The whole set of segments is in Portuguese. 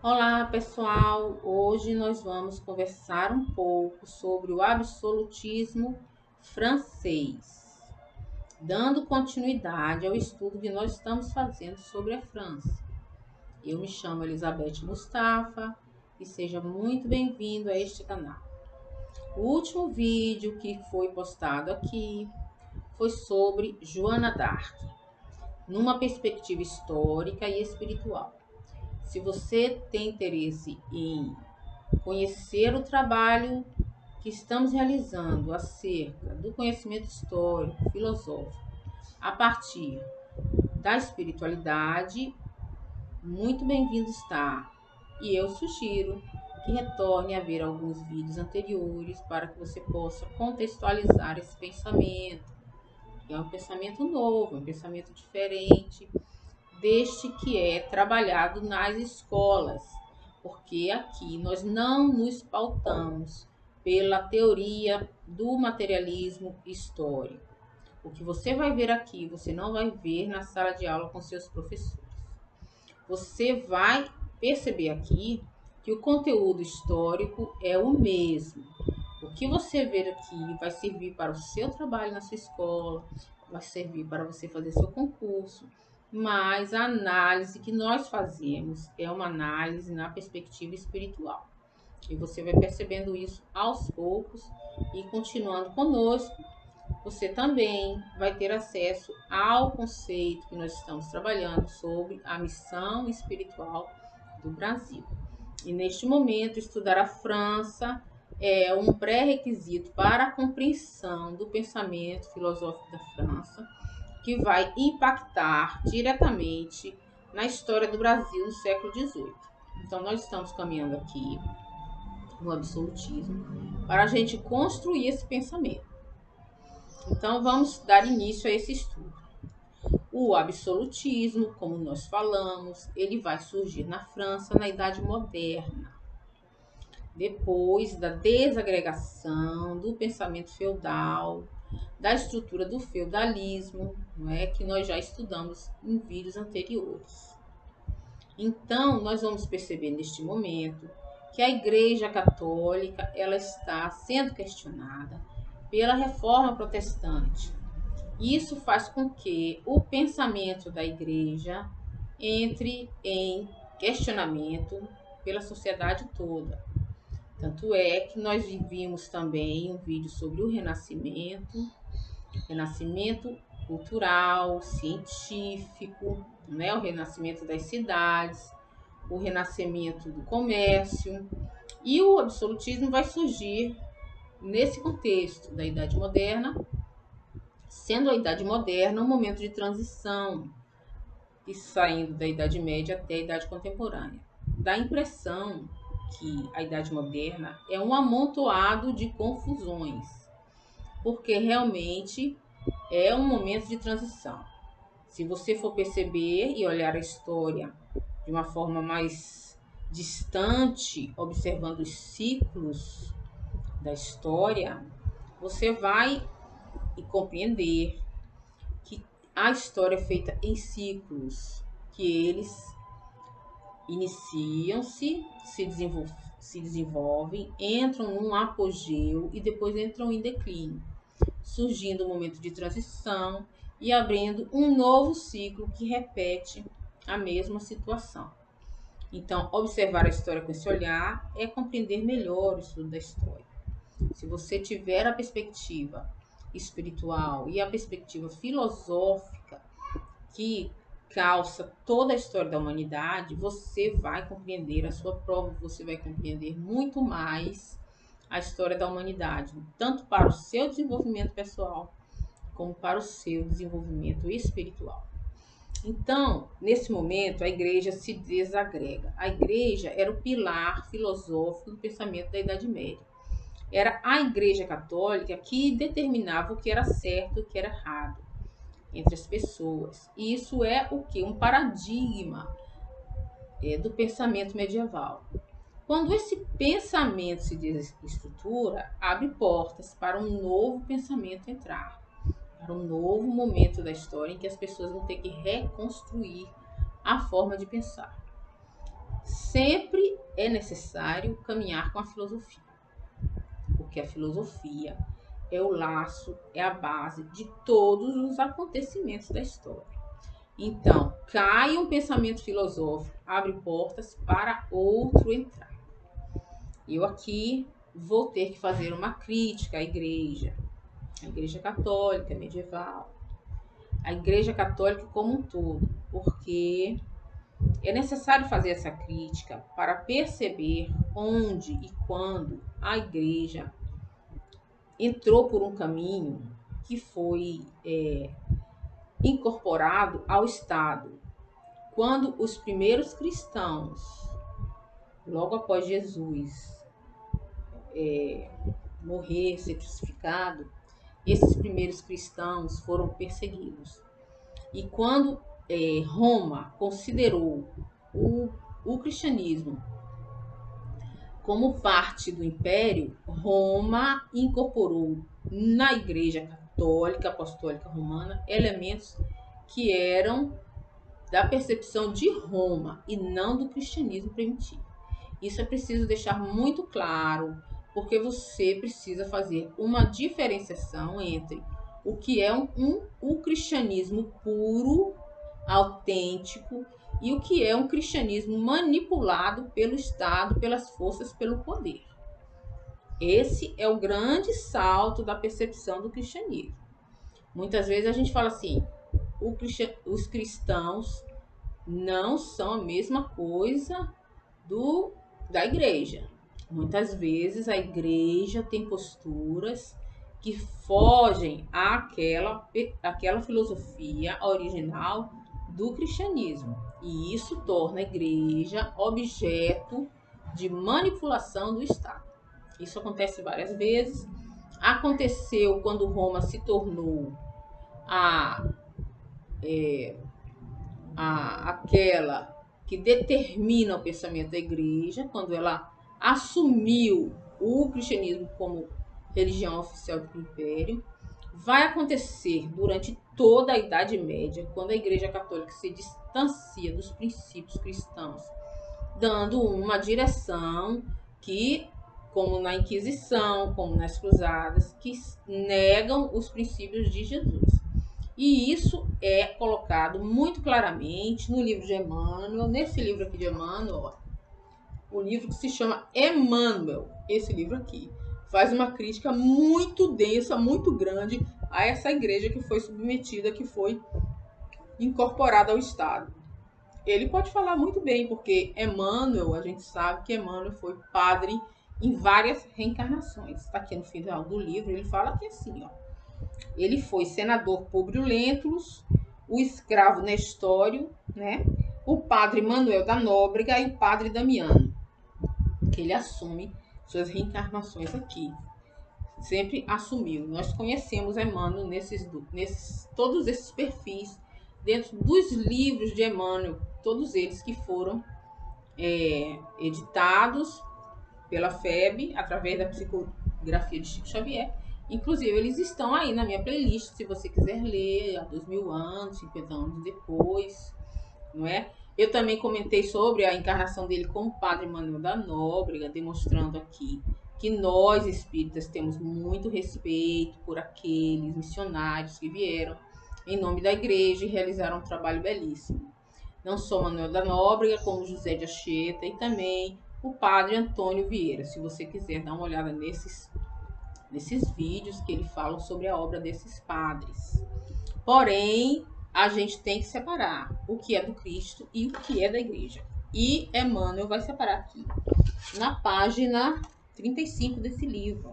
Olá, pessoal! Hoje nós vamos conversar um pouco sobre o absolutismo francês, dando continuidade ao estudo que nós estamos fazendo sobre a França. Eu me chamo Elizabeth Mustafa e seja muito bem-vindo a este canal. O último vídeo que foi postado aqui foi sobre Joana d'Arc, numa perspectiva histórica e espiritual. Se você tem interesse em conhecer o trabalho que estamos realizando acerca do conhecimento histórico, filosófico, a partir da espiritualidade, muito bem-vindo está. E eu sugiro que retorne a ver alguns vídeos anteriores para que você possa contextualizar esse pensamento. É um pensamento novo, um pensamento diferente deste que é trabalhado nas escolas, porque aqui nós não nos pautamos pela teoria do materialismo histórico. O que você vai ver aqui, você não vai ver na sala de aula com seus professores. Você vai perceber aqui que o conteúdo histórico é o mesmo. O que você ver aqui vai servir para o seu trabalho na sua escola, vai servir para você fazer seu concurso, mas a análise que nós fazemos é uma análise na perspectiva espiritual. E você vai percebendo isso aos poucos e continuando conosco, você também vai ter acesso ao conceito que nós estamos trabalhando sobre a missão espiritual do Brasil. E neste momento, estudar a França é um pré-requisito para a compreensão do pensamento filosófico da França, que vai impactar diretamente na história do Brasil no século XVIII. Então, nós estamos caminhando aqui no absolutismo para a gente construir esse pensamento. Então, vamos dar início a esse estudo. O absolutismo, como nós falamos, ele vai surgir na França na Idade Moderna, depois da desagregação do pensamento feudal, da estrutura do feudalismo, não é, que nós já estudamos em vídeos anteriores. Então, nós vamos perceber neste momento que a Igreja Católica ela está sendo questionada pela Reforma Protestante. Isso faz com que o pensamento da Igreja entre em questionamento pela sociedade toda. Tanto é que nós vimos também um vídeo sobre o renascimento cultural, científico, né? O renascimento das cidades, o renascimento do comércio. E o absolutismo vai surgir nesse contexto da Idade Moderna, sendo a Idade Moderna um momento de transição, e saindo da Idade Média até a Idade Contemporânea. Dá a impressão que a Idade Moderna é um amontoado de confusões, porque realmente é um momento de transição. Se você for perceber e olhar a história de uma forma mais distante, observando os ciclos da história, você vai compreender que a história é feita em ciclos, que eles iniciam-se, se desenvolvem, entram num apogeu e depois entram em declínio, surgindo um momento de transição e abrindo um novo ciclo que repete a mesma situação. Então, observar a história com esse olhar é compreender melhor o estudo da história. Se você tiver a perspectiva espiritual e a perspectiva filosófica que calça toda a história da humanidade, você vai compreender a sua prova, você vai compreender muito mais a história da humanidade, tanto para o seu desenvolvimento pessoal, como para o seu desenvolvimento espiritual. Então, nesse momento, a igreja se desagrega. A igreja era o pilar filosófico do pensamento da Idade Média. Era a Igreja Católica que determinava o que era certo e o que era errado entre as pessoas. E isso é o que? Um paradigma do pensamento medieval. Quando esse pensamento se desestrutura, abre portas para um novo pensamento entrar, para um novo momento da história em que as pessoas vão ter que reconstruir a forma de pensar. sempre é necessário caminhar com a filosofia, porque a filosofia é o laço, é a base de todos os acontecimentos da história. Então, cai um pensamento filosófico, abre portas para outro entrar. Eu aqui vou ter que fazer uma crítica à igreja católica medieval, a igreja católica como um todo, porque é necessário fazer essa crítica para perceber onde e quando a igreja entrou por um caminho que foi incorporado ao Estado. Quando os primeiros cristãos, logo após Jesus morrer, ser crucificado, esses primeiros cristãos foram perseguidos. E quando Roma considerou o cristianismo como parte do império, Roma incorporou na Igreja Católica Apostólica Romana elementos que eram da percepção de Roma e não do cristianismo primitivo. Isso é preciso deixar muito claro, porque você precisa fazer uma diferenciação entre o que é o cristianismo puro, autêntico, e o que é um cristianismo manipulado pelo Estado, pelas forças, pelo poder. Esse é o grande salto da percepção do cristianismo. Muitas vezes a gente fala assim, os cristãos não são a mesma coisa da igreja. Muitas vezes a igreja tem posturas que fogem àquela filosofia original do cristianismo. E isso torna a igreja objeto de manipulação do Estado. Isso acontece várias vezes. Aconteceu quando Roma se tornou aquela que determina o pensamento da igreja, quando ela assumiu o cristianismo como religião oficial do império. Vai acontecer durante toda a Idade Média, quando a Igreja Católica se distancia dos princípios cristãos, dando uma direção que, como na Inquisição, como nas Cruzadas, que negam os princípios de Jesus. E isso é colocado muito claramente no livro de Emmanuel, nesse livro aqui de Emmanuel, o livro que se chama Emmanuel, esse livro aqui, faz uma crítica muito densa, muito grande a essa igreja que foi submetida, que foi incorporada ao Estado. Ele pode falar muito bem, porque Emmanuel, a gente sabe que Emmanuel foi padre em várias reencarnações. Está aqui no final do livro, ele fala que assim, ó. Ele foi senador Públio Lentulus, o escravo Nestório, né? O padre Manuel da Nóbrega e o padre Damiano, que ele assume suas reencarnações aqui. Sempre assumiu. Nós conhecemos Emmanuel todos esses perfis dentro dos livros de Emmanuel, todos eles que foram editados pela FEB, através da psicografia de Chico Xavier. Inclusive, eles estão aí na minha playlist, se você quiser ler, há 2000 anos, 50 anos depois, não é? Eu também comentei sobre a encarnação dele como Padre Manuel da Nóbrega, demonstrando aqui que nós, espíritas, temos muito respeito por aqueles missionários que vieram em nome da igreja e realizaram um trabalho belíssimo. Não só Manuel da Nóbrega, como José de Anchieta e também o Padre Antônio Vieira. Se você quiser dar uma olhada nesses vídeos que ele fala sobre a obra desses padres. Porém, a gente tem que separar o que é do Cristo e o que é da igreja. E Emmanuel vai separar aqui, na página 35 desse livro.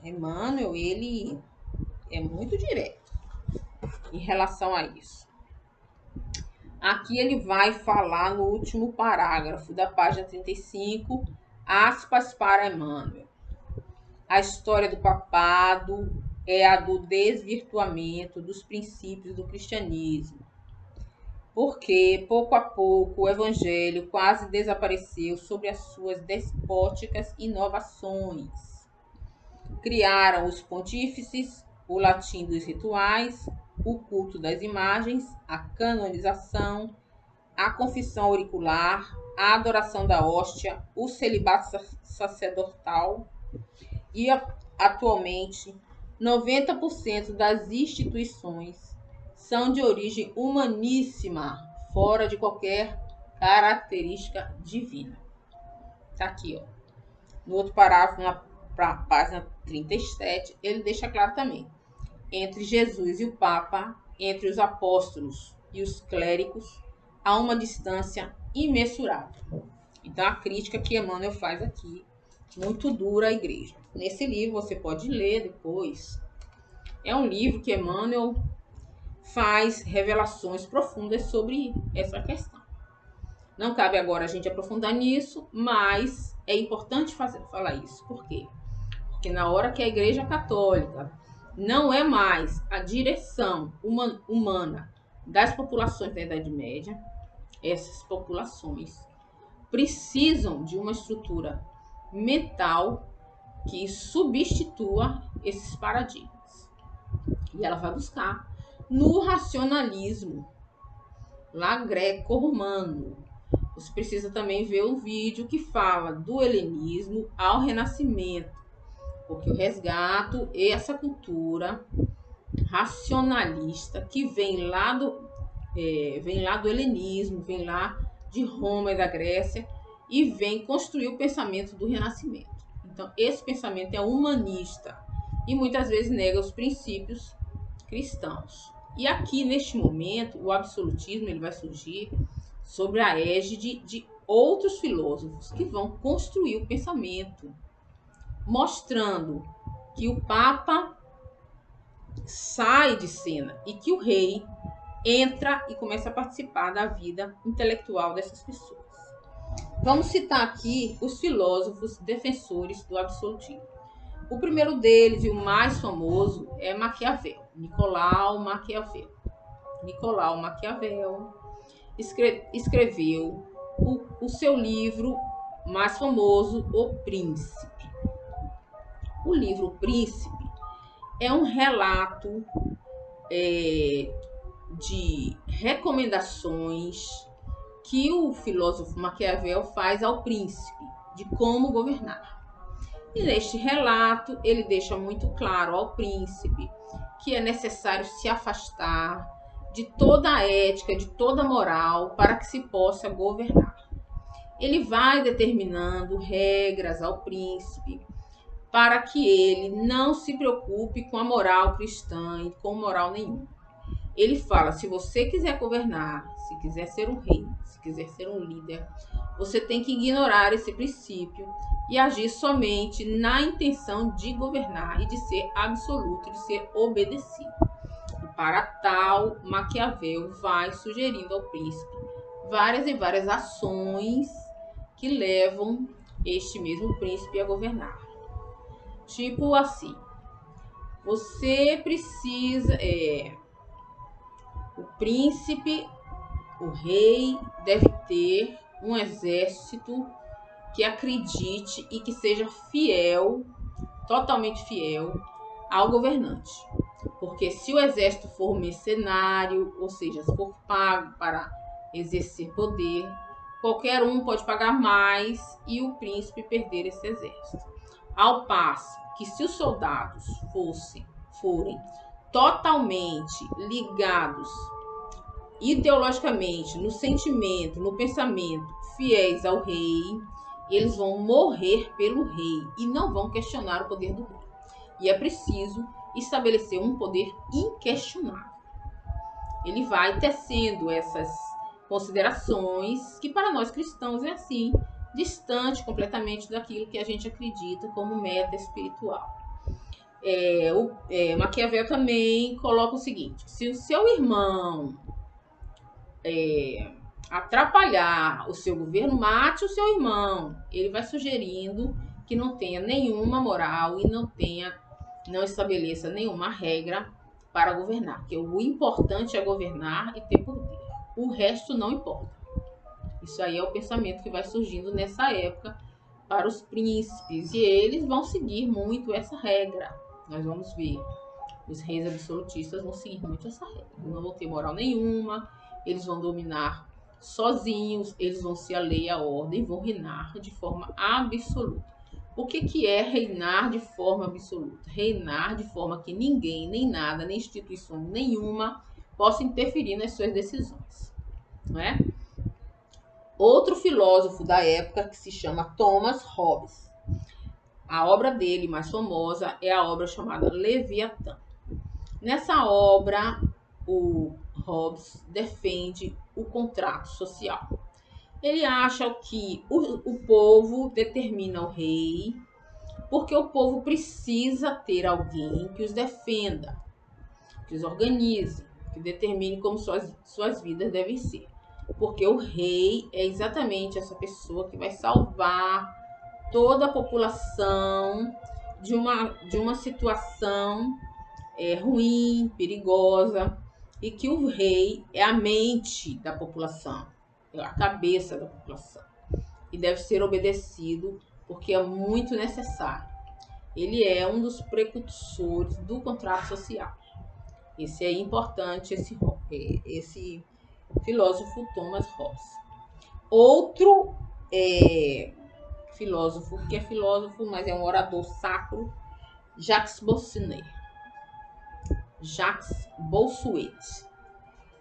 Emmanuel, ele é muito direto em relação a isso. Aqui ele vai falar no último parágrafo da página 35, aspas para Emmanuel. A história do papado é a do desvirtuamento dos princípios do cristianismo, porque, pouco a pouco, o evangelho quase desapareceu sobre as suas despóticas inovações. Criaram os pontífices, o latim dos rituais, o culto das imagens, a canonização a confissão auricular, a adoração da hóstia, o celibato sacerdotal e atualmente 90% das instituições são de origem humaníssima, fora de qualquer característica divina. Tá aqui, ó. No outro parágrafo, na página 37, ele deixa claro também. Entre Jesus e o Papa, entre os apóstolos e os clérigos, há uma distância imensurável. Então, a crítica que Emmanuel faz aqui, muito dura à igreja. Nesse livro, você pode ler depois. É um livro que Emmanuel faz revelações profundas sobre essa questão. Não cabe agora a gente aprofundar nisso, mas é importante falar isso. Por quê? Porque na hora que a Igreja Católica não é mais a direção humana das populações da Idade Média, essas populações precisam de uma estrutura mental que substitua esses paradigmas. E ela vai buscar no racionalismo lá greco-romano. Você precisa também ver o vídeo que fala do helenismo ao renascimento, porque eu resgato essa cultura racionalista que vem lá do helenismo, vem lá de Roma e da Grécia e vem construir o pensamento do renascimento. Então, esse pensamento é humanista e muitas vezes nega os princípios cristãos. E aqui, neste momento, o absolutismo ele vai surgir sobre a égide de outros filósofos que vão construir o pensamento, mostrando que o Papa sai de cena e que o rei entra e começa a participar da vida intelectual dessas pessoas. Vamos citar aqui os filósofos defensores do absolutismo. O primeiro deles e o mais famoso é Maquiavel, Nicolau Maquiavel. Nicolau Maquiavel escreveu o seu livro mais famoso, O Príncipe. O livro Príncipe é um relato de recomendações que o filósofo Maquiavel faz ao príncipe de como governar. E neste relato ele deixa muito claro ao príncipe que é necessário se afastar de toda a ética, de toda a moral para que se possa governar. Ele vai determinando regras ao príncipe para que ele não se preocupe com a moral cristã e com moral nenhuma. Ele fala, se você quiser governar, se quiser ser um rei, se quiser ser um líder, você tem que ignorar esse princípio e agir somente na intenção de governar e de ser absoluto, de ser obedecido. E para tal, Maquiavel vai sugerindo ao príncipe várias e várias ações que levam este mesmo príncipe a governar. Tipo assim, você precisa... o príncipe, o rei, deve ter um exército que acredite e que seja fiel, totalmente fiel ao governante. Porque se o exército for mercenário, ou seja, se for pago para exercer poder, qualquer um pode pagar mais e o príncipe perder esse exército. Ao passo que se os soldados forem totalmente ligados ideologicamente, no sentimento, no pensamento, fiéis ao rei, eles vão morrer pelo rei e não vão questionar o poder do rei. E é preciso estabelecer um poder inquestionável. Ele vai tecendo essas considerações que para nós cristãos é assim, distante completamente daquilo que a gente acredita como meta espiritual. Maquiavel também coloca o seguinte: se o seu irmão atrapalhar o seu governo, mate o seu irmão. Ele vai sugerindo que não tenha nenhuma moral e não estabeleça nenhuma regra para governar, porque o importante é governar e ter poder. O resto não importa. Isso aí é o pensamento que vai surgindo nessa época para os príncipes e eles vão seguir muito essa regra. Nós vamos ver. Os reis absolutistas vão seguir muito essa regra. Não vão ter moral nenhuma, eles vão dominar sozinhos, eles vão ser a lei e a ordem, vão reinar de forma absoluta. O que é reinar de forma absoluta? Reinar de forma que ninguém, nem nada, nem instituição nenhuma possa interferir nas suas decisões, não é? Outro filósofo da época, que se chama Thomas Hobbes. A obra dele mais famosa é a obra chamada Leviatã. Nessa obra, o Hobbes defende o contrato social. Ele acha que o povo determina o rei, porque o povo precisa ter alguém que os defenda, que os organize, que determine como suas vidas devem ser. Porque o rei é exatamente essa pessoa que vai salvar toda a população de uma situação ruim, perigosa, e que o rei é a mente da população, é a cabeça da população, e deve ser obedecido porque é muito necessário. Ele é um dos precursores do contrato social. Esse é importante, esse filósofo Thomas Hobbes. Outro filósofo, que é filósofo, mas é um orador sacro, Jacques Bossuet.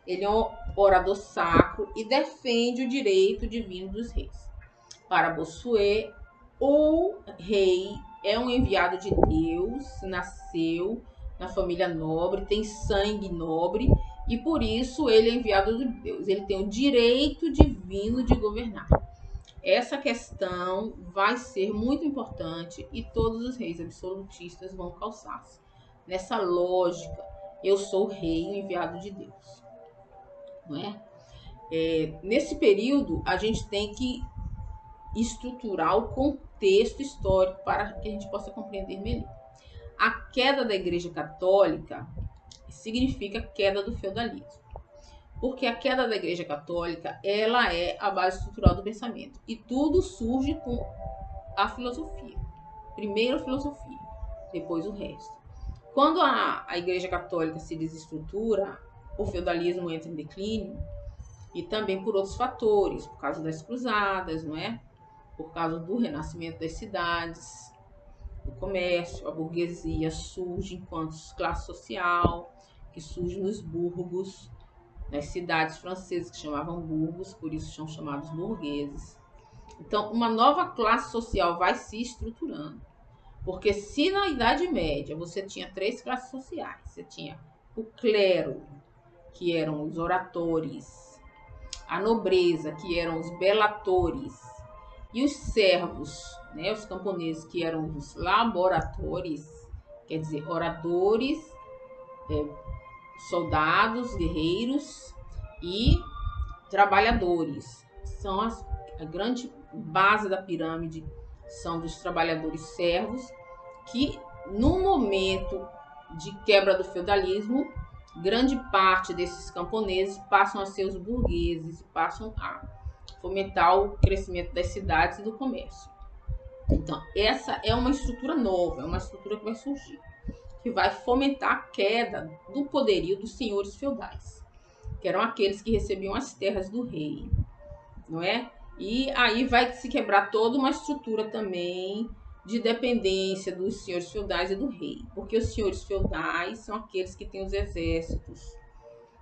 Ele é um orador sacro e defende o direito divino dos reis. Para Bossuet, o rei é um enviado de Deus, nasceu na família nobre, tem sangue nobre e por isso ele é enviado de Deus. Ele tem o direito divino de governar. Essa questão vai ser muito importante e todos os reis absolutistas vão calçar-se nessa lógica. Eu sou o rei, o enviado de Deus. Não é? Nesse período, a gente tem que estruturar o contexto histórico para que a gente possa compreender melhor. A queda da Igreja Católica significa queda do feudalismo. Porque a queda da Igreja Católica, ela é a base estrutural do pensamento. E tudo surge com a filosofia. Primeiro a filosofia, depois o resto. Quando a Igreja Católica se desestrutura, o feudalismo entra em declínio, e também por outros fatores, por causa das cruzadas, não é? Por causa do renascimento das cidades, do comércio, a burguesia surge enquanto classe social, que surge nos burgos, nas cidades francesas que chamavam burgos, por isso são chamados burgueses. Então, uma nova classe social vai se estruturando. Porque se na Idade Média você tinha 3 classes sociais, você tinha o clero, que eram os oratores, a nobreza, que eram os belatores, e os servos, né, os camponeses, que eram os laboratores, quer dizer, oradores, soldados, guerreiros e trabalhadores. São a grande base da pirâmide, são dos trabalhadores servos, que no momento de quebra do feudalismo, grande parte desses camponeses passam a ser os burgueses, passam a fomentar o crescimento das cidades e do comércio. Então, essa é uma estrutura nova, é uma estrutura que vai surgir, que vai fomentar a queda do poderio dos senhores feudais, que eram aqueles que recebiam as terras do rei, não é? E aí vai se quebrar toda uma estrutura também de dependência dos senhores feudais e do rei, porque os senhores feudais são aqueles que têm os exércitos,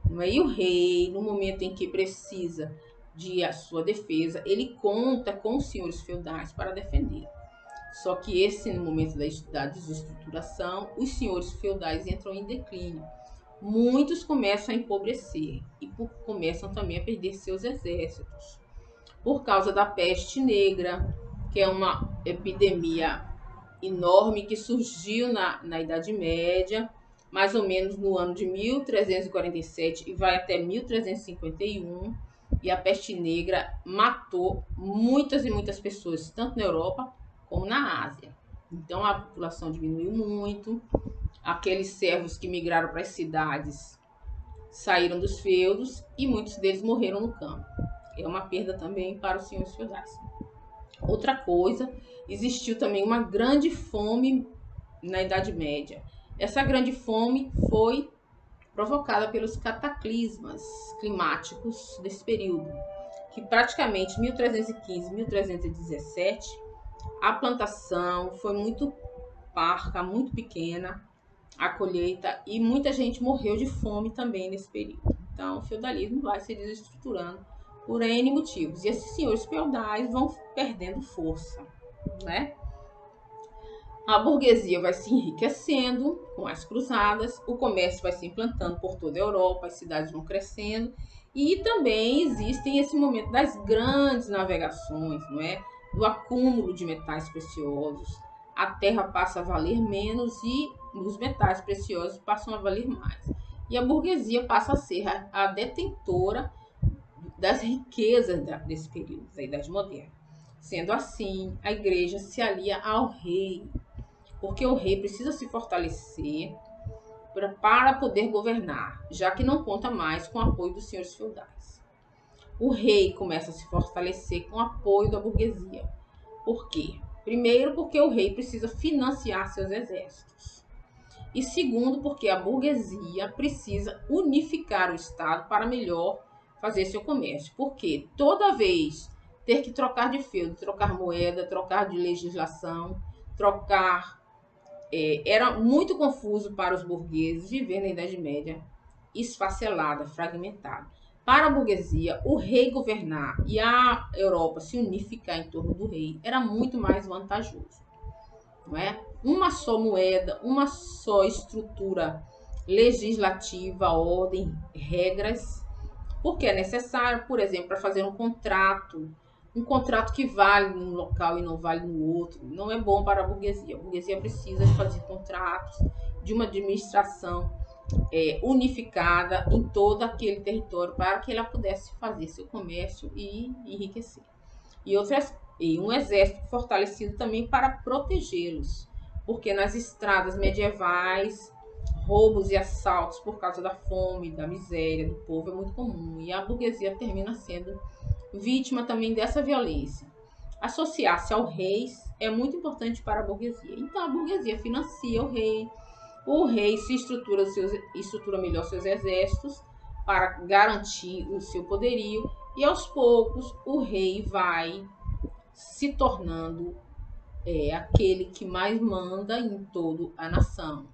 não é? E o rei, no momento em que precisa de a sua defesa, ele conta com os senhores feudais para defender. Só que no momento da desestruturação, os senhores feudais entram em declínio. Muitos começam a empobrecer e começam também a perder seus exércitos. Por causa da peste negra, que é uma epidemia enorme que surgiu na Idade Média, mais ou menos no ano de 1347 e vai até 1351. E a peste negra matou muitas e muitas pessoas, tanto na Europa como na Ásia. Então a população diminuiu muito. Aqueles servos que migraram para as cidades saíram dos feudos e muitos deles morreram no campo. É uma perda também para os senhores feudais. Outra coisa, existiu também uma grande fome na Idade Média. Essa grande fome foi provocada pelos cataclismas climáticos desse período. que praticamente 1315, 1317, a plantação foi muito parca, muito pequena, a colheita, e muita gente morreu de fome também nesse período. Então, o feudalismo vai se desestruturando por N motivos. E esses senhores feudais vão perdendo força, né? A burguesia vai se enriquecendo com as cruzadas, o comércio vai se implantando por toda a Europa, as cidades vão crescendo, e também existem esse momento das grandes navegações, não é? Do acúmulo de metais preciosos. A terra passa a valer menos e os metais preciosos passam a valer mais. E a burguesia passa a ser a detentora das riquezas desse período, da Idade Moderna. Sendo assim, a igreja se alia ao rei, porque o rei precisa se fortalecer para poder governar, já que não conta mais com o apoio dos senhores feudais. O rei começa a se fortalecer com o apoio da burguesia. Por quê? Primeiro, porque o rei precisa financiar seus exércitos. E segundo, porque a burguesia precisa unificar o Estado para melhor fazer seu comércio. Porque toda vez ter que trocar de feudo, trocar moeda, trocar de legislação, era muito confuso para os burgueses viver na Idade Média esfacelada, fragmentada. Para a burguesia, o rei governar e a Europa se unificar em torno do rei era muito mais vantajoso. Não é? Uma só moeda, uma só estrutura legislativa, ordem, regras, porque é necessário, por exemplo, para fazer um contrato que vale num local e não vale no outro, não é bom para a burguesia. A burguesia precisa de fazer contratos, de uma administração unificada em todo aquele território para que ela pudesse fazer seu comércio e enriquecer. E um exército fortalecido também para protegê-los, porque nas estradas medievais, roubos e assaltos por causa da fome, da miséria do povo é muito comum, e a burguesia termina sendo vítima também dessa violência. Associar-se ao rei é muito importante para a burguesia. Então a burguesia financia o rei se estrutura melhor seus exércitos para garantir o seu poderio, e aos poucos o rei vai se tornando aquele que mais manda em toda a nação.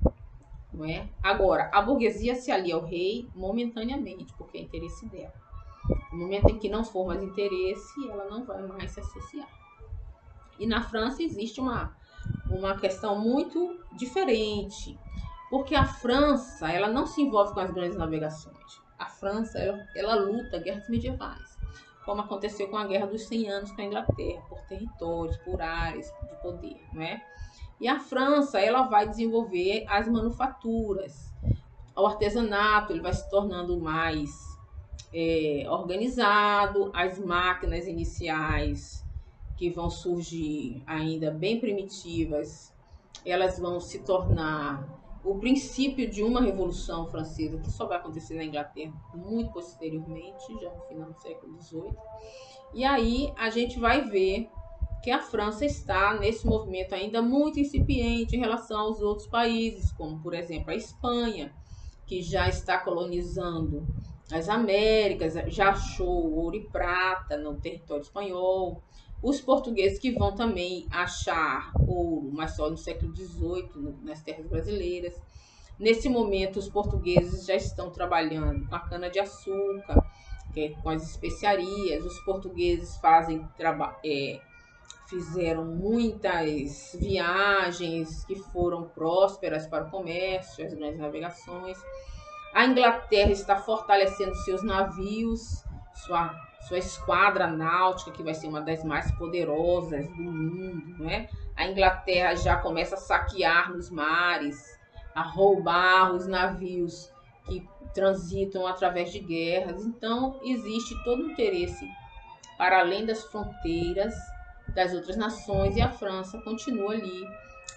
Não é? Agora, a burguesia se alia ao rei momentaneamente, porque é interesse dela. No momento em que não for mais interesse, ela não vai mais se associar. E na França existe uma questão muito diferente, porque a França ela não se envolve com as grandes navegações. A França ela luta guerras medievais, como aconteceu com a Guerra dos 100 Anos com a Inglaterra, por territórios, por áreas de poder, não é? E a França ela vai desenvolver as manufaturas, o artesanato, ele vai se tornando mais organizado, as máquinas iniciais que vão surgir ainda bem primitivas, elas vão se tornar o princípio de uma revolução francesa que só vai acontecer na Inglaterra muito posteriormente, já no final do século XVIII. E aí a gente vai ver que a França está nesse movimento ainda muito incipiente em relação aos outros países, como por exemplo a Espanha, que já está colonizando as Américas, já achou ouro e prata no território espanhol. Os portugueses que vão também achar ouro, mas só no século XVIII, nas terras brasileiras. Nesse momento, os portugueses já estão trabalhando com a cana-de-açúcar, com as especiarias. Os portugueses fizeram muitas viagens que foram prósperas para o comércio, as grandes navegações. A Inglaterra está fortalecendo seus navios, sua esquadra náutica, que vai ser uma das mais poderosas do mundo, né? A Inglaterra já começa a saquear nos mares, a roubar os navios que transitam através de guerras. Então, existe todo o interesse para além das fronteiras das outras nações, e a França continua ali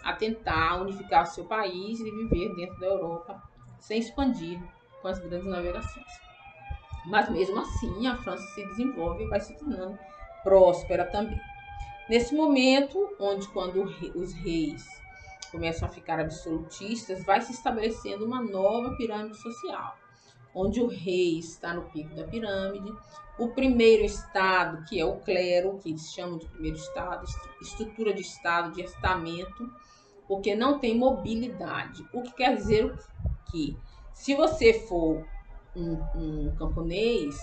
a tentar unificar o seu país e viver dentro da Europa sem expandir com as grandes navegações. Mas mesmo assim, a França se desenvolve e vai se tornando próspera também. Nesse momento, quando os reis começam a ficar absolutistas, vai se estabelecendo uma nova pirâmide social, onde o rei está no pico da pirâmide. O primeiro estado, que é o clero, que eles chamam de primeiro estado, estrutura de estado, de estamento, porque não tem mobilidade. O que quer dizer que, se você for um camponês,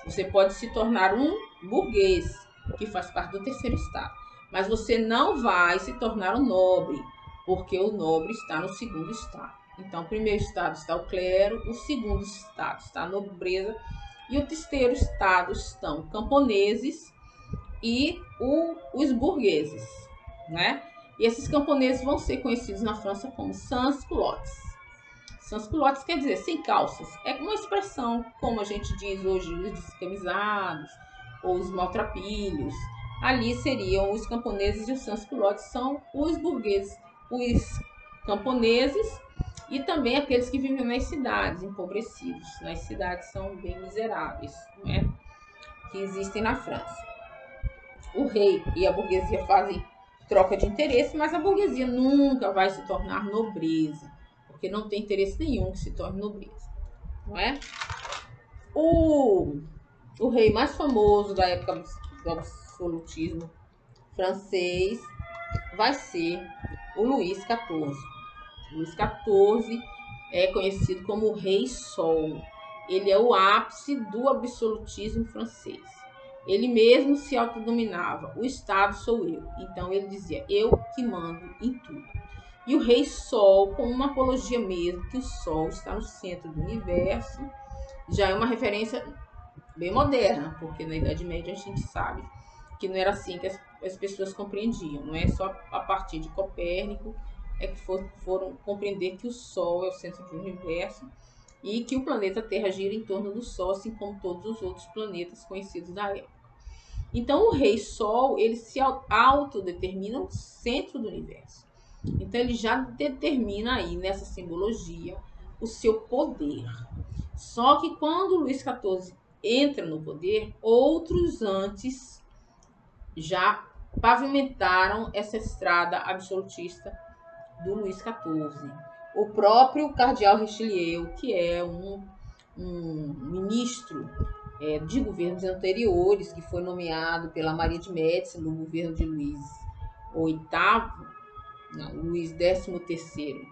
você pode se tornar um burguês, que faz parte do terceiro estado. Mas você não vai se tornar um nobre, porque o nobre está no segundo estado. Então, o primeiro estado está o clero, o segundo estado está a nobreza, e o terceiro estado estão camponeses e os burgueses, né? E esses camponeses vão ser conhecidos na França como sans-culottes. Sans-culottes quer dizer sem calças. É uma expressão, como a gente diz hoje, os descamisados ou os maltrapilhos. Ali seriam os camponeses, e os sans-culottes são os burgueses, os camponeses e também aqueles que vivem nas cidades, empobrecidos. Nas cidades são bem miseráveis, não é? Que existem na França. O rei e a burguesia fazem troca de interesse, mas a burguesia nunca vai se tornar nobreza, porque não tem interesse nenhum que se torne nobreza, não é? O rei mais famoso da época do absolutismo francês vai ser o Luís XIV. Luís XIV é conhecido como o Rei Sol. Ele é o ápice do absolutismo francês. Ele mesmo se autodominava. O Estado sou eu. Então ele dizia, eu que mando em tudo. E o Rei Sol, com uma apologia mesmo, que o Sol está no centro do universo, já é uma referência bem moderna, porque na Idade Média a gente sabe que não era assim que as pessoas compreendiam. Não é só a partir de Copérnico é que foram compreender que o Sol é o centro do universo e que o planeta Terra gira em torno do Sol, assim como todos os outros planetas conhecidos da época. Então, o Rei Sol, ele se autodetermina o centro do universo. Então, ele já determina aí, nessa simbologia, o seu poder. Só que quando Luís XIV entra no poder, outros antes já pavimentaram essa estrada absolutista do Luís XIV. O próprio cardeal Richelieu, que é um ministro de governos anteriores, que foi nomeado pela Maria de Médici no governo de Luís VIII, não, Luís XIII.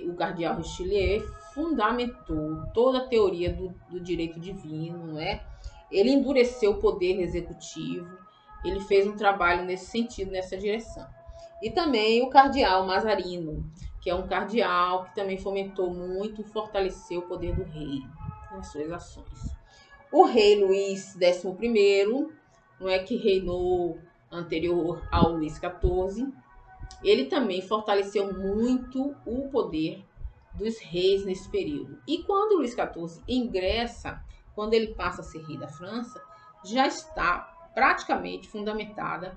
O cardeal Richelieu fundamentou toda a teoria do direito divino, não é? Ele endureceu o poder executivo, ele fez um trabalho nesse sentido, nessa direção. E também o cardeal Mazarino, que é um cardeal que também fomentou muito, fortaleceu o poder do rei nas suas ações. O rei Luís XI, não é, que reinou anterior ao Luís XIV, ele também fortaleceu muito o poder dos reis nesse período. E quando Luís XIV ingressa, quando ele passa a ser rei da França, já está praticamente fundamentada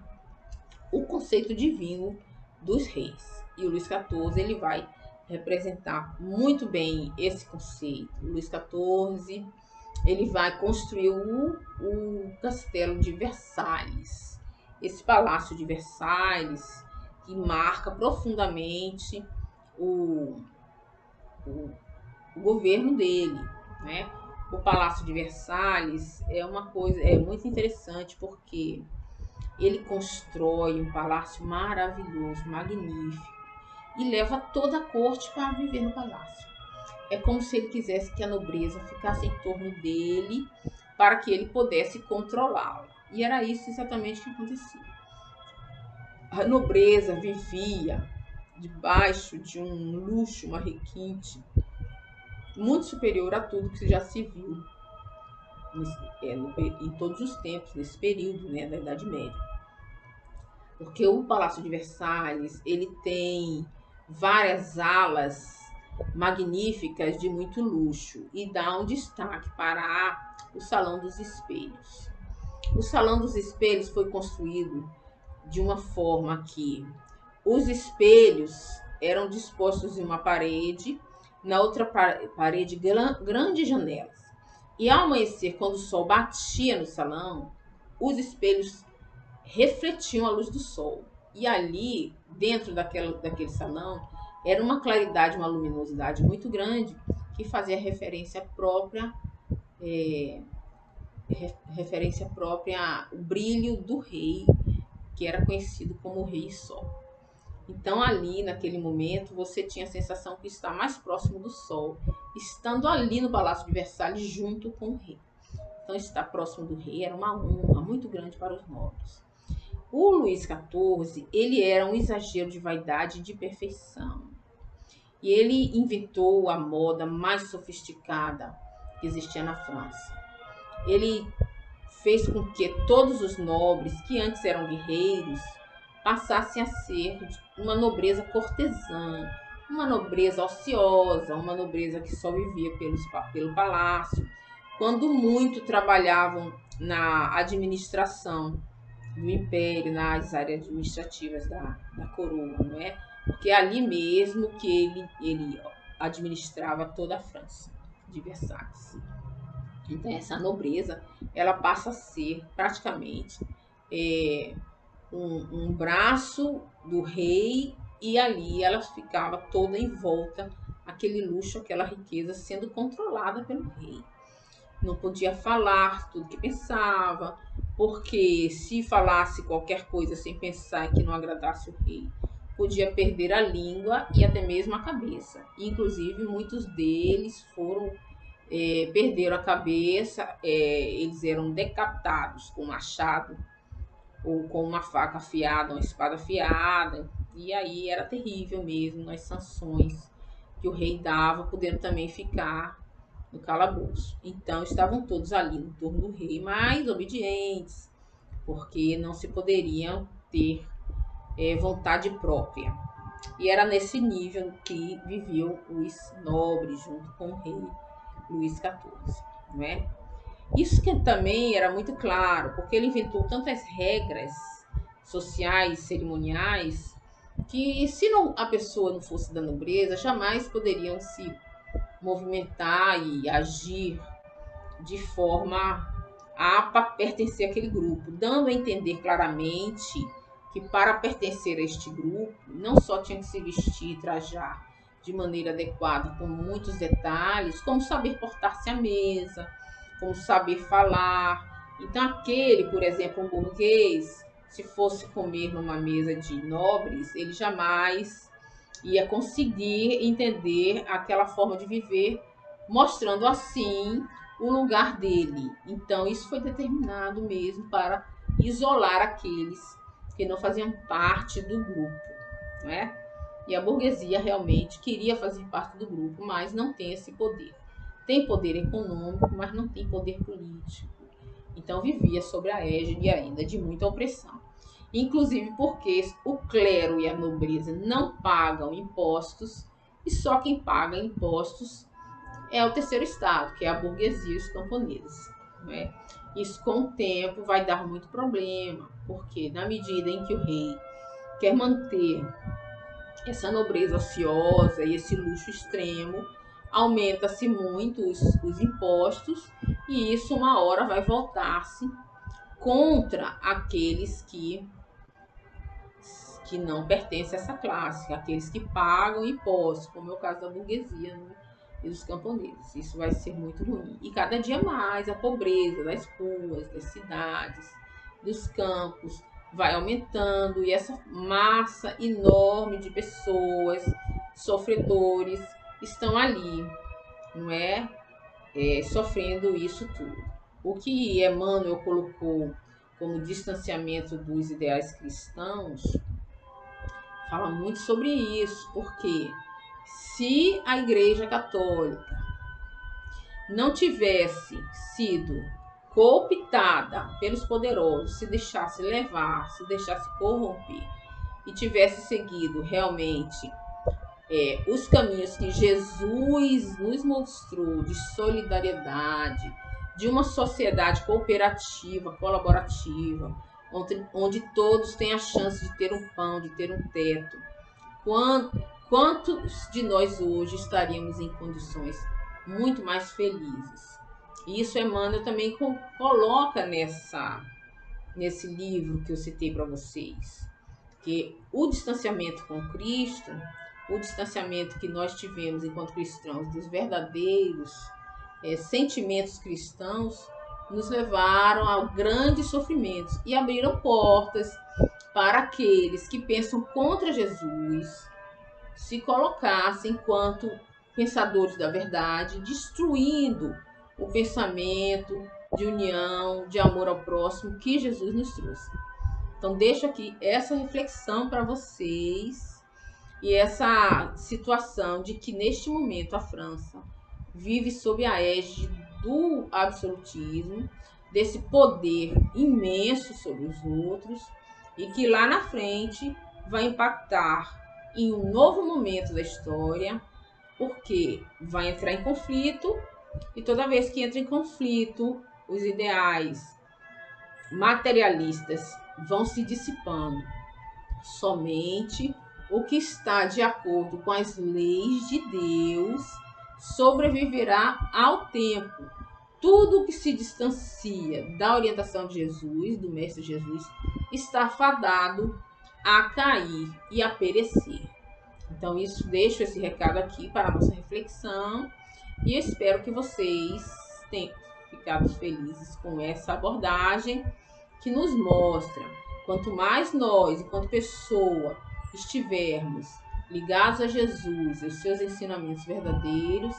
o conceito divino dos reis. E o Luís XIV ele vai representar muito bem esse conceito. O Luís XIV ele vai construir o castelo de Versalhes. Esse palácio de Versalhes que marca profundamente o governo dele, né? O Palácio de Versalhes é uma coisa muito interessante porque ele constrói um palácio maravilhoso, magnífico e leva toda a corte para viver no palácio. É como se ele quisesse que a nobreza ficasse em torno dele para que ele pudesse controlá-la. E era isso exatamente que acontecia. A nobreza vivia debaixo de um luxo, uma requinte muito superior a tudo que já se viu em todos os tempos, nesse período, né, da Idade Média. Porque o Palácio de Versalhes ele tem várias alas magníficas de muito luxo e dá um destaque para o Salão dos Espelhos. O Salão dos Espelhos foi construído de uma forma que os espelhos eram dispostos em uma parede, na outra parede grandes janelas. E ao amanhecer, quando o sol batia no salão, os espelhos refletiam a luz do sol. E ali, dentro daquele salão, era uma claridade, uma luminosidade muito grande, que fazia referência própria ao brilho do rei, que era conhecido como o Rei Sol. Então, ali, naquele momento, você tinha a sensação que está mais próximo do Sol, estando ali no Palácio de Versalhes junto com o rei. Então, estar próximo do rei era uma honra muito grande para os nobres. O Luís XIV, ele era um exagero de vaidade e de perfeição. E ele inventou a moda mais sofisticada que existia na França. Ele fez com que todos os nobres, que antes eram guerreiros, passassem a ser uma nobreza cortesã, uma nobreza ociosa, uma nobreza que só vivia pelo palácio, quando muito trabalhavam na administração do império, nas áreas administrativas da coroa, não é? Porque é ali mesmo que ele administrava toda a França, de Versalhes. Então, essa nobreza, ela passa a ser praticamente um braço do rei, e ali ela ficava toda em volta, aquele luxo, aquela riqueza sendo controlada pelo rei. Não podia falar tudo que pensava, porque se falasse qualquer coisa sem pensar que não agradasse o rei, podia perder a língua e até mesmo a cabeça. Inclusive, muitos deles perderam a cabeça, eles eram decapitados com machado ou com uma faca afiada, uma espada afiada, e aí era terrível mesmo as sanções que o rei dava, podendo também ficar no calabouço. Então estavam todos ali no torno do rei, mais obedientes, porque não se poderiam ter vontade própria. E era nesse nível que viviam os nobres junto com o rei Luís XIV, não é? Isso que também era muito claro, porque ele inventou tantas regras sociais, cerimoniais, que se a pessoa não fosse da nobreza, jamais poderiam se movimentar e agir de forma a pertencer àquele grupo, dando a entender claramente que para pertencer a este grupo, não só tinha que se vestir e trajar de maneira adequada, com muitos detalhes, como saber portar-se à mesa, como saber falar. Então, aquele, por exemplo, um burguês, se fosse comer numa mesa de nobres, ele jamais ia conseguir entender aquela forma de viver, mostrando assim o lugar dele. Então, isso foi determinado mesmo para isolar aqueles que não faziam parte do grupo, não é? E a burguesia realmente queria fazer parte do grupo, mas não tem esse poder. Tem poder econômico, mas não tem poder político. Então vivia sob a égide ainda de muita opressão. Inclusive porque o clero e a nobreza não pagam impostos, e só quem paga impostos é o terceiro estado, que é a burguesia e os camponeses, não é? Isso com o tempo vai dar muito problema, porque na medida em que o rei quer manter essa nobreza ociosa e esse luxo extremo, aumenta-se muito os impostos, e isso uma hora vai voltar-se contra aqueles que não pertencem a essa classe, aqueles que pagam impostos, como é o caso da burguesia, né? E dos camponeses. Isso vai ser muito ruim. E cada dia mais a pobreza das ruas, das cidades, dos campos vai aumentando, e essa massa enorme de pessoas, sofredores, estão ali, não é? Sofrendo isso tudo. O que Emmanuel colocou como distanciamento dos ideais cristãos fala muito sobre isso, porque se a Igreja Católica não tivesse sido cooptada pelos poderosos, se deixasse levar, se deixasse corromper e tivesse seguido realmente os caminhos que Jesus nos mostrou de solidariedade, de uma sociedade cooperativa, colaborativa, onde todos têm a chance de ter um pão, de ter um teto, quantos de nós hoje estaríamos em condições muito mais felizes? E isso Emmanuel também coloca nesse livro que eu citei para vocês, que o distanciamento com Cristo o distanciamento que nós tivemos enquanto cristãos dos verdadeiros sentimentos cristãos, nos levaram a grandes sofrimentos e abriram portas para aqueles que pensam contra Jesus se colocassem enquanto pensadores da verdade, destruindo o pensamento de união, de amor ao próximo que Jesus nos trouxe. Então, deixo aqui essa reflexão para vocês e essa situação de que neste momento a França vive sob a égide do absolutismo, desse poder imenso sobre os outros, e que lá na frente vai impactar em um novo momento da história, porque vai entrar em conflito, e toda vez que entra em conflito, os ideais materialistas vão se dissipando. Somente o que está de acordo com as leis de Deus sobreviverá ao tempo. Tudo que se distancia da orientação de Jesus, do Mestre Jesus, está fadado a cair e a perecer. Então, deixo esse recado aqui para a nossa reflexão e espero que vocês tenham ficado felizes com essa abordagem que nos mostra, quanto mais nós, enquanto pessoa, estivermos ligados a Jesus e os seus ensinamentos verdadeiros,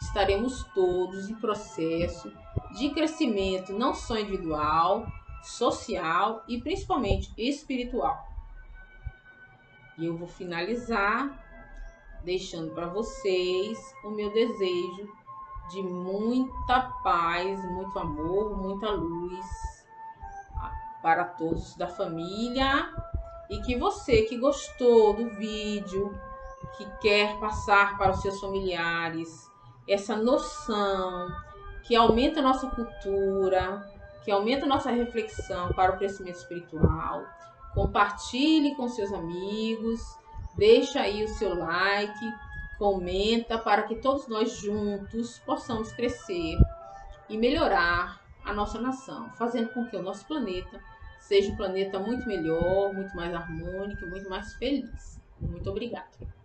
estaremos todos em processo de crescimento não só individual, social e principalmente espiritual. E eu vou finalizar deixando para vocês o meu desejo de muita paz, muito amor, muita luz para todos da família, e que você que gostou do vídeo, que quer passar para os seus familiares essa noção que aumenta a nossa cultura, que aumenta a nossa reflexão para o crescimento espiritual, compartilhe com seus amigos, deixa aí o seu like, comenta para que todos nós juntos possamos crescer e melhorar a nossa nação, fazendo com que o nosso planeta seja um planeta muito melhor, muito mais harmônico, muito mais feliz. Muito obrigada.